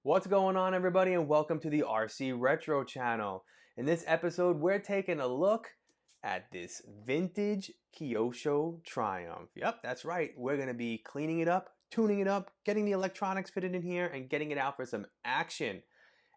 What's going on, everybody, and welcome to the RC Retro channel. In this episode, we're taking a look at this vintage Kyosho Triumph. Yep, that's right. We're going to be cleaning it up, tuning it up, getting the electronics fitted in here, and getting it out for some action.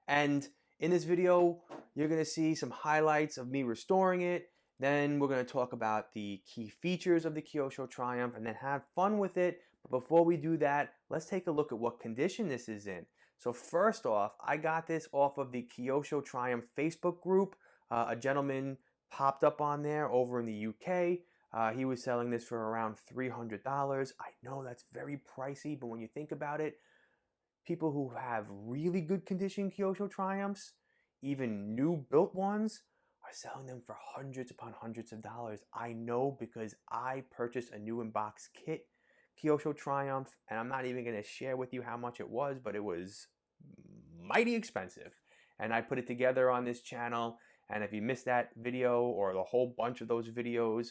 And in this video, you're going to see some highlights of me restoring it. Then we're going to talk about the key features of the Kyosho Triumph and then have fun with it. But before we do that, let's take a look at what condition this is in. So first off, I got this off of the Kyosho Triumph Facebook group. A gentleman popped up on there over in the UK. He was selling this for around $300. I know that's very pricey, but when you think about it, people who have really good condition Kyosho Triumphs, even new built ones, are selling them for hundreds upon hundreds of dollars. I know because I purchased a new in-box kit Kyosho Triumph, and I'm not even going to share with you how much it was, but it was mighty expensive. And I put it together on this channel, and if you missed that video or the whole bunch of those videos,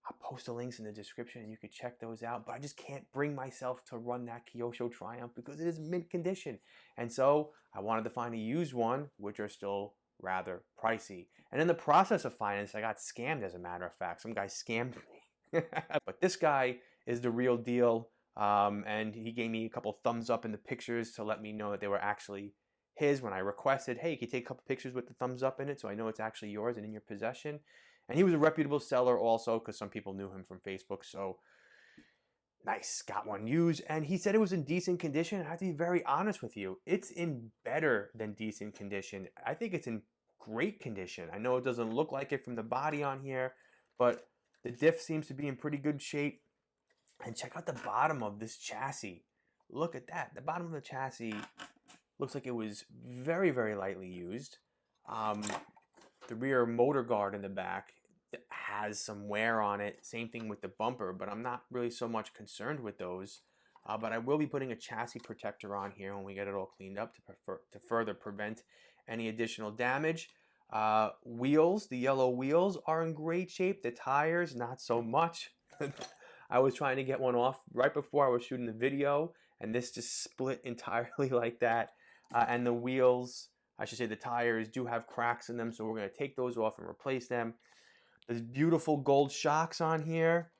I'll post the links in the description and you can check those out. But I just can't bring myself to run that Kyosho Triumph because it is mint condition. And so I wanted to find a used one, which are still rather pricey. And in the process of finding this, I got scammed, as a matter of fact. Some guy scammed me. But this guy is the real deal. And he gave me a couple thumbs up in the pictures to let me know that they were actually his when I requested, hey, you can take a couple pictures with the thumbs up in it so I know it's actually yours and in your possession. And he was a reputable seller also because some people knew him from Facebook. So nice, got one used. And he said it was in decent condition. I have to be very honest with you. It's in better than decent condition. I think it's in great condition. I know it doesn't look like it from the body on here, but the diff seems to be in pretty good shape. And check out the bottom of this chassis. Look at that. The bottom of the chassis looks like it was very, very lightly used. The rear motor guard in the back has some wear on it. Same thing with the bumper, but I'm not really so much concerned with those. But I will be putting a chassis protector on here when we get it all cleaned up to further prevent any additional damage. Wheels, the yellow wheels are in great shape. The tires, not so much. I was trying to get one off right before I was shooting the video, and this just split entirely like that. And the wheels, I should say the tires, do have cracks in them, so we're going to take those off and replace them. There's beautiful gold shocks on here.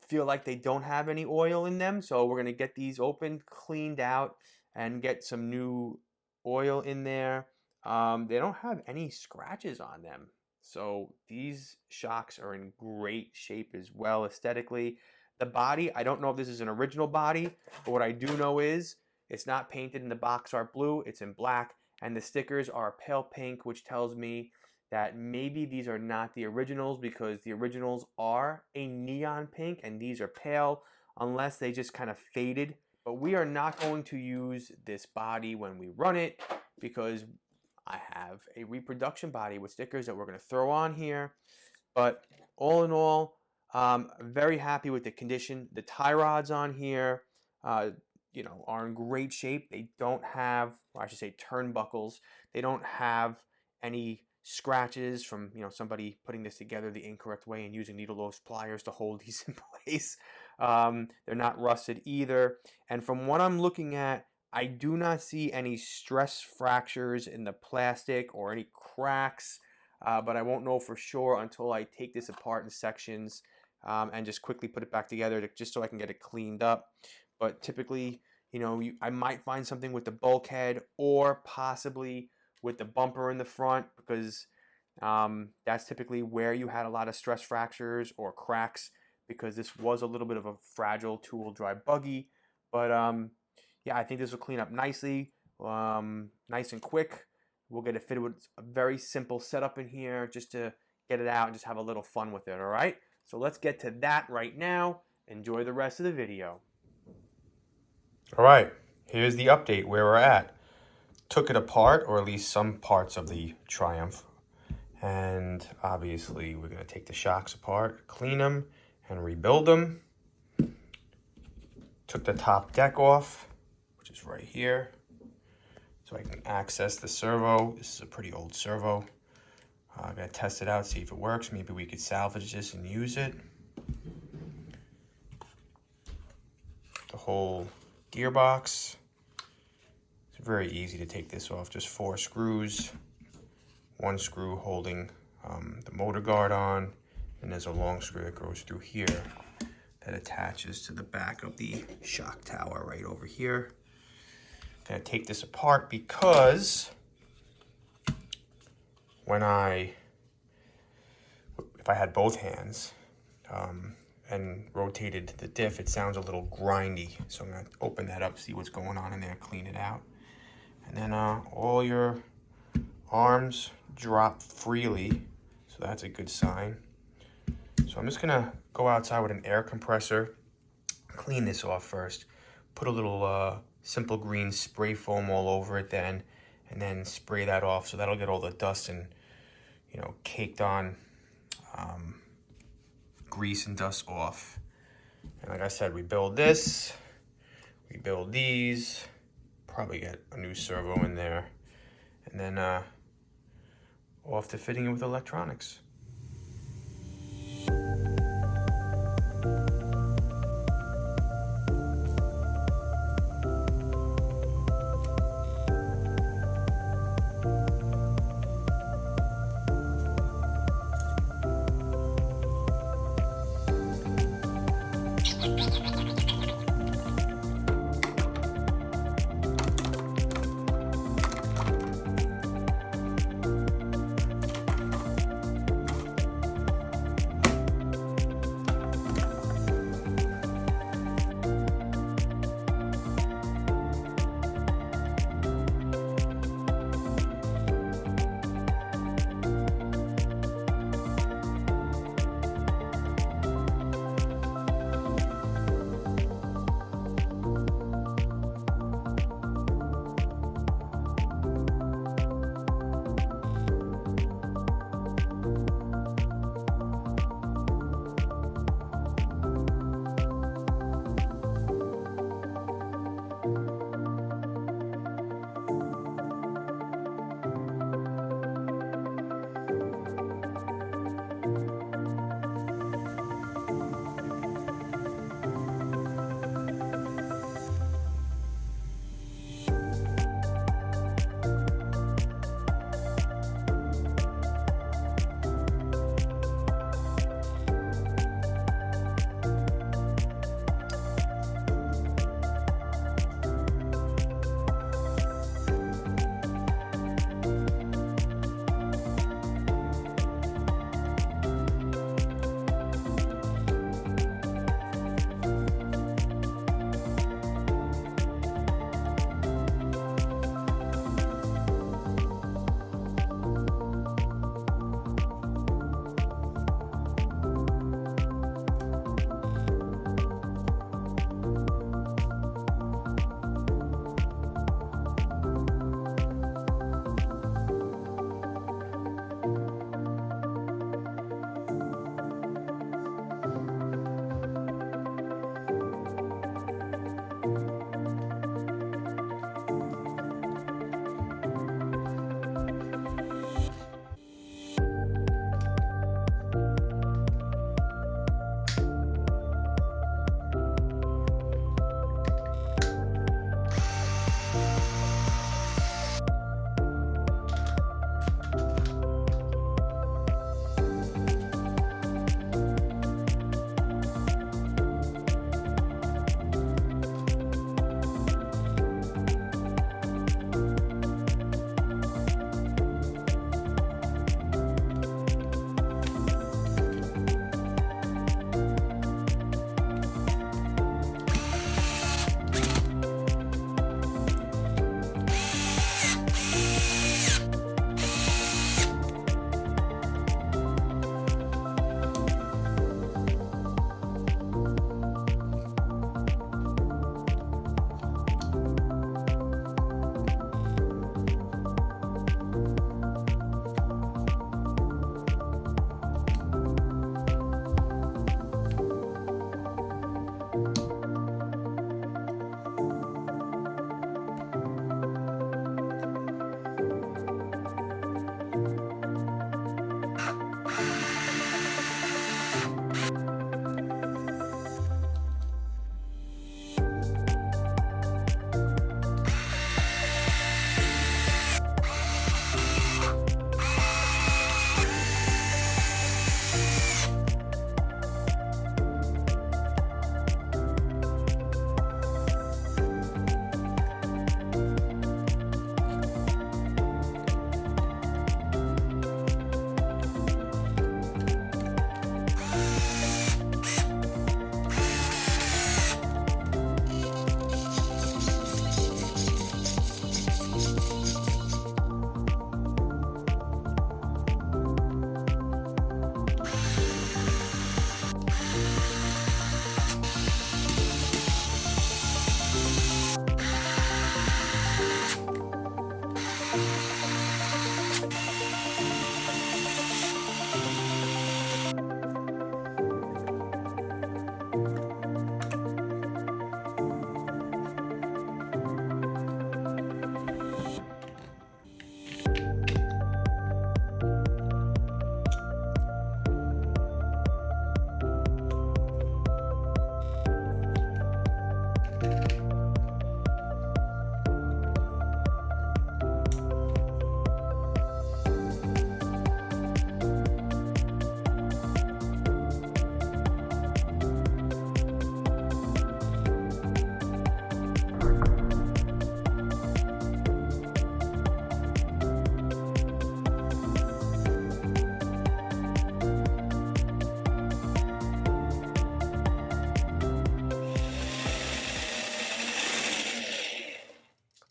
Feel like they don't have any oil in them, so we're going to get these opened, cleaned out, and get some new oil in there. They don't have any scratches on them. So these shocks are in great shape as well aesthetically. The body, I don't know if this is an original body, but what I do know is it's not painted in the box art blue, it's in black, and the stickers are pale pink, which tells me that maybe these are not the originals because the originals are a neon pink and these are pale, unless they just kind of faded. But we are not going to use this body when we run it because I have a reproduction body with stickers that we're going to throw on here. But all in all, very happy with the condition. The tie rods on here, are in great shape. They don't have, or I should say turnbuckles. They don't have any scratches from, somebody putting this together the incorrect way and using needle nose pliers to hold these in place. They're not rusted either. And from what I'm looking at, I do not see any stress fractures in the plastic or any cracks, but I won't know for sure until I take this apart in sections and just quickly put it back together just so I can get it cleaned up. But typically, I might find something with the bulkhead or possibly with the bumper in the front because that's typically where you had a lot of stress fractures or cracks because this was a little bit of a fragile two-wheel drive buggy. But yeah, I think this will clean up nicely, nice and quick. We'll get it fitted with a very simple setup in here just to get it out and just have a little fun with it, all right? So let's get to that right now. Enjoy the rest of the video. All right, here's the update where we're at. Took it apart, or at least some parts of the Triumph. And obviously, we're going to take the shocks apart, clean them, and rebuild them. Took the top deck off, which is right here, so I can access the servo. This is a pretty old servo. I'm going to test it out, see if it works. Maybe we could salvage this and use it. The whole gearbox. very easy to take this off. Just 4 screws, 1 screw holding the motor guard on, and there's a long screw that goes through here that attaches to the back of the shock tower right over here. I'm gonna take this apart because if I had both hands and rotated the diff, it sounds a little grindy. So I'm gonna open that up, see what's going on in there, clean it out. And then all your arms drop freely, so that's a good sign. So I'm just gonna go outside with an air compressor, clean this off first, put a little simple green spray foam all over it then, and then spray that off, so that'll get all the dust and, you know, caked on grease and dust off. And like I said, we build this, we build these, probably get a new servo in there, and then off to fitting it with electronics.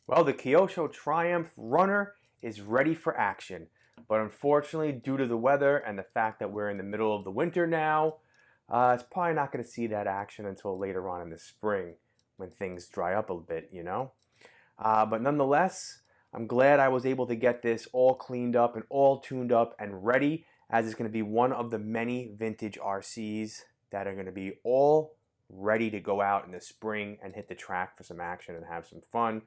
Well, the Kyosho Triumph runner is ready for action, but unfortunately, due to the weather and the fact that we're in the middle of the winter now, it's probably not going to see that action until later on in the spring when things dry up a bit, you know? But nonetheless, I'm glad I was able to get this all cleaned up and all tuned up and ready, as it's going to be one of the many vintage RCs that are going to be all ready to go out in the spring and hit the track for some action and have some fun.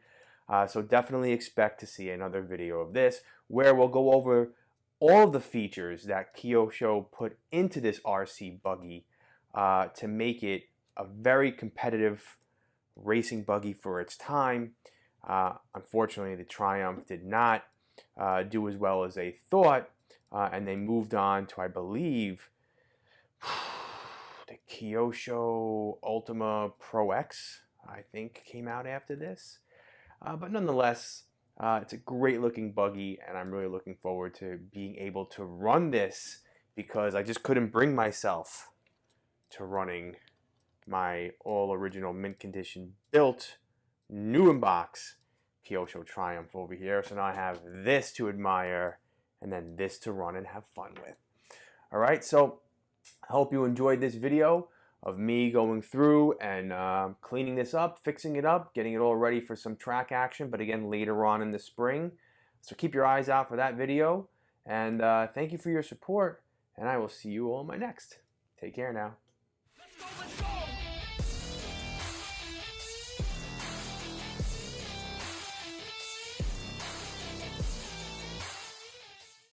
So definitely expect to see another video of this where we'll go over all of the features that Kyosho put into this RC buggy to make it a very competitive racing buggy for its time. Unfortunately, the Triumph did not do as well as they thought, and they moved on to, I believe, the Kyosho Ultima Pro X, I think, came out after this. But nonetheless, it's a great looking buggy, and I'm really looking forward to being able to run this because I just couldn't bring myself to running my all original mint condition built new in box Kyosho Triumph over here. So now I have this to admire and then this to run and have fun with. All right, so I hope you enjoyed this video of me going through and cleaning this up, fixing it up, getting it all ready for some track action, but again later on in the spring. So keep your eyes out for that video, and thank you for your support, and I will see you all in my next. Take care now.